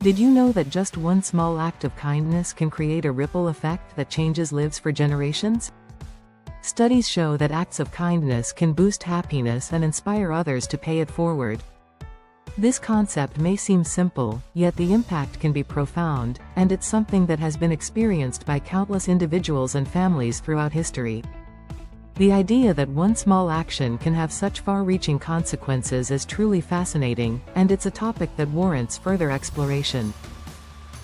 Did you know that just one small act of kindness can create a ripple effect that changes lives for generations? Studies show that acts of kindness can boost happiness and inspire others to pay it forward. This concept may seem simple, yet the impact can be profound, and it's something that has been experienced by countless individuals and families throughout history. The idea that one small action can have such far-reaching consequences is truly fascinating, and it's a topic that warrants further exploration.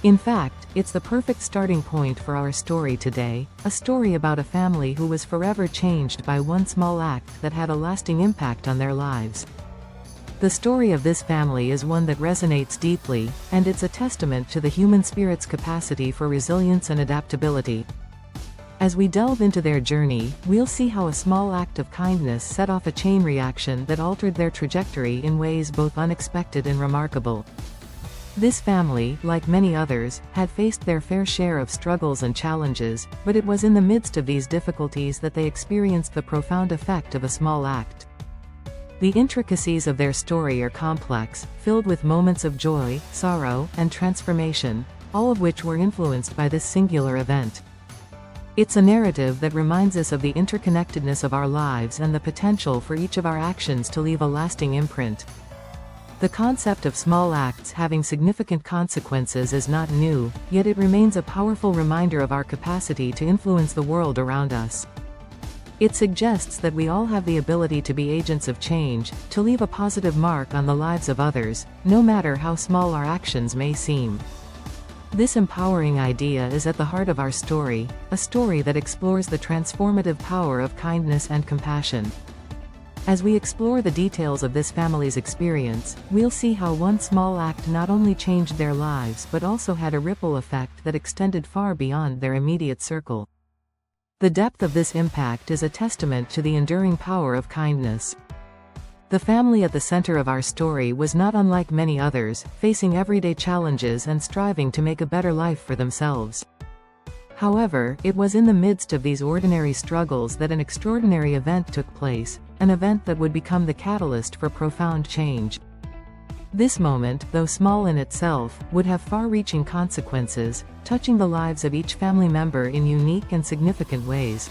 In fact, it's the perfect starting point for our story today, a story about a family who was forever changed by one small act that had a lasting impact on their lives. The story of this family is one that resonates deeply, and it's a testament to the human spirit's capacity for resilience and adaptability. As we delve into their journey, we'll see how a small act of kindness set off a chain reaction that altered their trajectory in ways both unexpected and remarkable. This family, like many others, had faced their fair share of struggles and challenges, but it was in the midst of these difficulties that they experienced the profound effect of a small act. The intricacies of their story are complex, filled with moments of joy, sorrow, and transformation, all of which were influenced by this singular event. It's a narrative that reminds us of the interconnectedness of our lives and the potential for each of our actions to leave a lasting imprint. The concept of small acts having significant consequences is not new, yet it remains a powerful reminder of our capacity to influence the world around us. It suggests that we all have the ability to be agents of change, to leave a positive mark on the lives of others, no matter how small our actions may seem. This empowering idea is at the heart of our story, a story that explores the transformative power of kindness and compassion. As we explore the details of this family's experience, we'll see how one small act not only changed their lives but also had a ripple effect that extended far beyond their immediate circle. The depth of this impact is a testament to the enduring power of kindness. The family at the center of our story was not unlike many others, facing everyday challenges and striving to make a better life for themselves. However, it was in the midst of these ordinary struggles that an extraordinary event took place, an event that would become the catalyst for profound change. This moment, though small in itself, would have far-reaching consequences, touching the lives of each family member in unique and significant ways.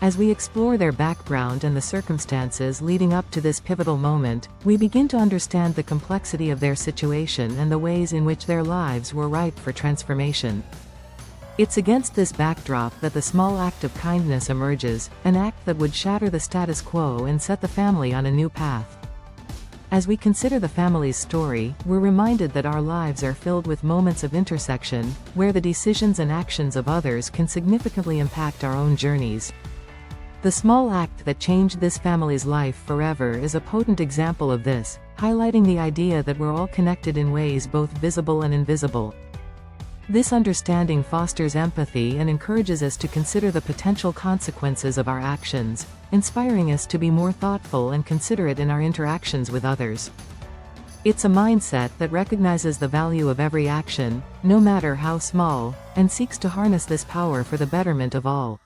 As we explore their background and the circumstances leading up to this pivotal moment, we begin to understand the complexity of their situation and the ways in which their lives were ripe for transformation. It's against this backdrop that the small act of kindness emerges, an act that would shatter the status quo and set the family on a new path. As we consider the family's story, we're reminded that our lives are filled with moments of intersection, where the decisions and actions of others can significantly impact our own journeys. The small act that changed this family's life forever is a potent example of this, highlighting the idea that we're all connected in ways both visible and invisible. This understanding fosters empathy and encourages us to consider the potential consequences of our actions, inspiring us to be more thoughtful and considerate in our interactions with others. It's a mindset that recognizes the value of every action, no matter how small, and seeks to harness this power for the betterment of all.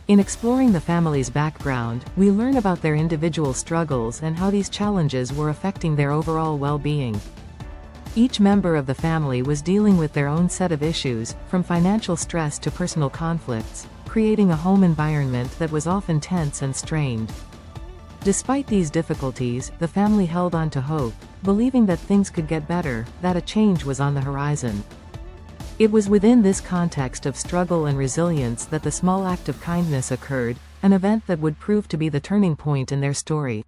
In exploring the family's background, we learn about their individual struggles and how these challenges were affecting their overall well-being. Each member of the family was dealing with their own set of issues, from financial stress to personal conflicts, creating a home environment that was often tense and strained. Despite these difficulties, the family held on to hope, believing that things could get better, that a change was on the horizon. It was within this context of struggle and resilience that the small act of kindness occurred, an event that would prove to be the turning point in their story.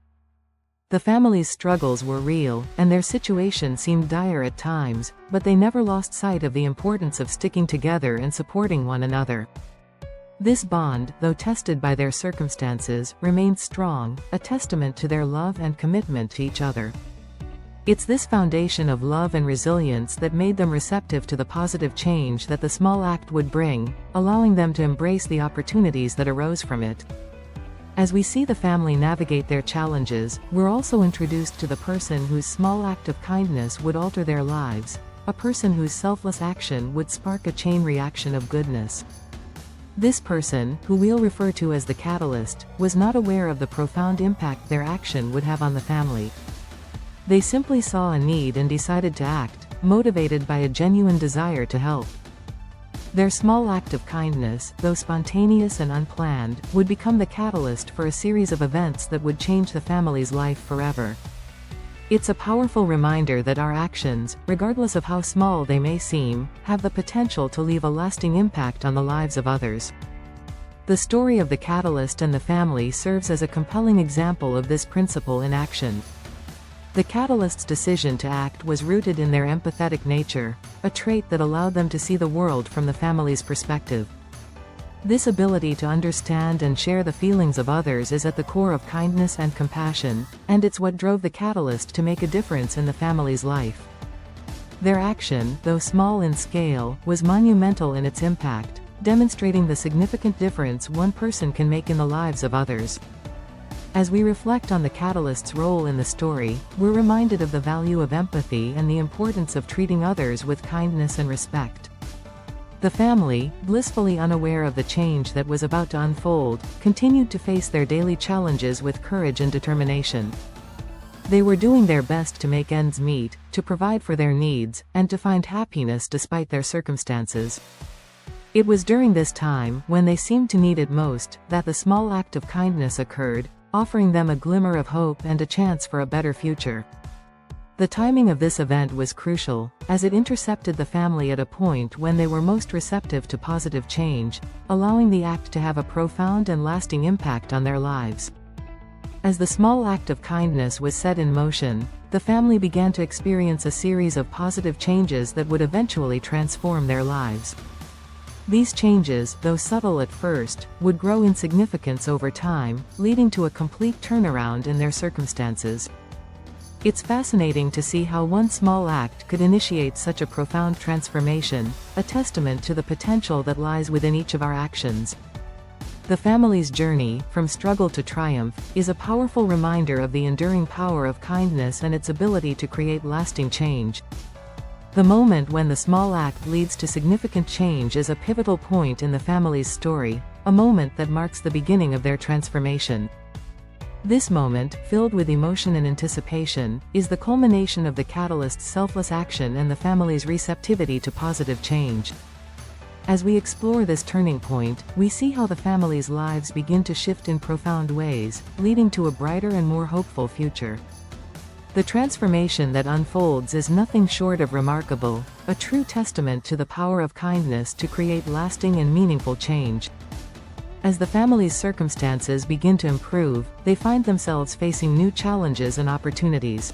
The family's struggles were real, and their situation seemed dire at times, but they never lost sight of the importance of sticking together and supporting one another. This bond, though tested by their circumstances, remained strong, a testament to their love and commitment to each other. It's this foundation of love and resilience that made them receptive to the positive change that the small act would bring, allowing them to embrace the opportunities that arose from it. As we see the family navigate their challenges, we're also introduced to the person whose small act of kindness would alter their lives, a person whose selfless action would spark a chain reaction of goodness. This person, who we'll refer to as the catalyst, was not aware of the profound impact their action would have on the family. They simply saw a need and decided to act, motivated by a genuine desire to help. Their small act of kindness, though spontaneous and unplanned, would become the catalyst for a series of events that would change the family's life forever. It's a powerful reminder that our actions, regardless of how small they may seem, have the potential to leave a lasting impact on the lives of others. The story of the catalyst and the family serves as a compelling example of this principle in action. The catalyst's decision to act was rooted in their empathetic nature, a trait that allowed them to see the world from the family's perspective. This ability to understand and share the feelings of others is at the core of kindness and compassion, and it's what drove the catalyst to make a difference in the family's life. Their action, though small in scale, was monumental in its impact, demonstrating the significant difference one person can make in the lives of others. As we reflect on the catalyst's role in the story, we're reminded of the value of empathy and the importance of treating others with kindness and respect. The family, blissfully unaware of the change that was about to unfold, continued to face their daily challenges with courage and determination. They were doing their best to make ends meet, to provide for their needs, and to find happiness despite their circumstances. It was during this time, when they seemed to need it most, that the small act of kindness occurred, offering them a glimmer of hope and a chance for a better future. The timing of this event was crucial, as it intercepted the family at a point when they were most receptive to positive change, allowing the act to have a profound and lasting impact on their lives. As the small act of kindness was set in motion, the family began to experience a series of positive changes that would eventually transform their lives. These changes, though subtle at first, would grow in significance over time, leading to a complete turnaround in their circumstances. It's fascinating to see how one small act could initiate such a profound transformation, a testament to the potential that lies within each of our actions. The family's journey, from struggle to triumph, is a powerful reminder of the enduring power of kindness and its ability to create lasting change. The moment when the small act leads to significant change is a pivotal point in the family's story, a moment that marks the beginning of their transformation. This moment, filled with emotion and anticipation, is the culmination of the catalyst's selfless action and the family's receptivity to positive change. As we explore this turning point, we see how the family's lives begin to shift in profound ways, leading to a brighter and more hopeful future. The transformation that unfolds is nothing short of remarkable, a true testament to the power of kindness to create lasting and meaningful change. As the family's circumstances begin to improve, they find themselves facing new challenges and opportunities.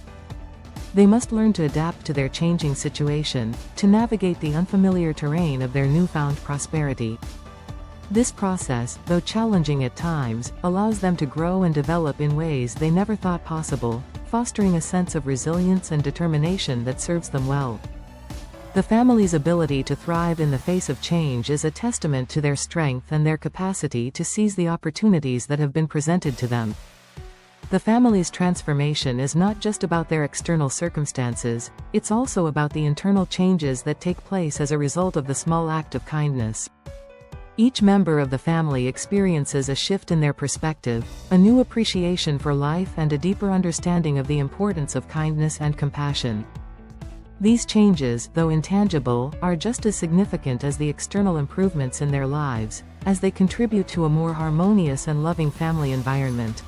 They must learn to adapt to their changing situation, to navigate the unfamiliar terrain of their newfound prosperity. This process, though challenging at times, allows them to grow and develop in ways they never thought possible, fostering a sense of resilience and determination that serves them well. The family's ability to thrive in the face of change is a testament to their strength and their capacity to seize the opportunities that have been presented to them. The family's transformation is not just about their external circumstances, it's also about the internal changes that take place as a result of the small act of kindness. Each member of the family experiences a shift in their perspective, a new appreciation for life and a deeper understanding of the importance of kindness and compassion. These changes, though intangible, are just as significant as the external improvements in their lives, as they contribute to a more harmonious and loving family environment.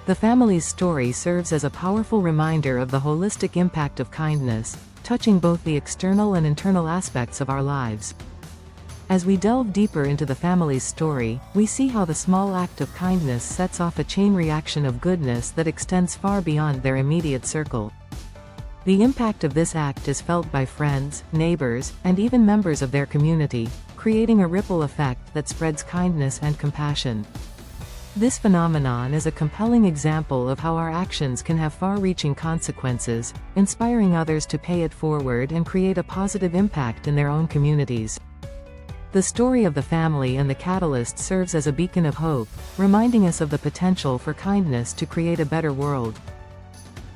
The family's story serves as a powerful reminder of the holistic impact of kindness, touching both the external and internal aspects of our lives. As we delve deeper into the family's story, we see how the small act of kindness sets off a chain reaction of goodness that extends far beyond their immediate circle. The impact of this act is felt by friends, neighbors, and even members of their community, creating a ripple effect that spreads kindness and compassion. This phenomenon is a compelling example of how our actions can have far-reaching consequences, inspiring others to pay it forward and create a positive impact in their own communities. The story of the family and the catalyst serves as a beacon of hope, reminding us of the potential for kindness to create a better world.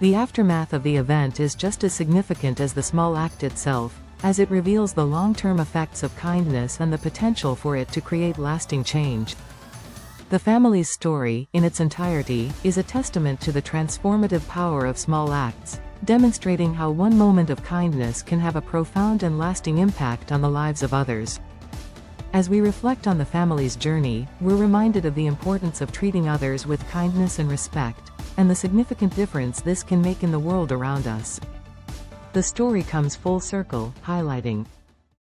The aftermath of the event is just as significant as the small act itself, as it reveals the long-term effects of kindness and the potential for it to create lasting change. The family's story, in its entirety, is a testament to the transformative power of small acts, demonstrating how one moment of kindness can have a profound and lasting impact on the lives of others. As we reflect on the family's journey, we're reminded of the importance of treating others with kindness and respect, and the significant difference this can make in the world around us. The story comes full circle, highlighting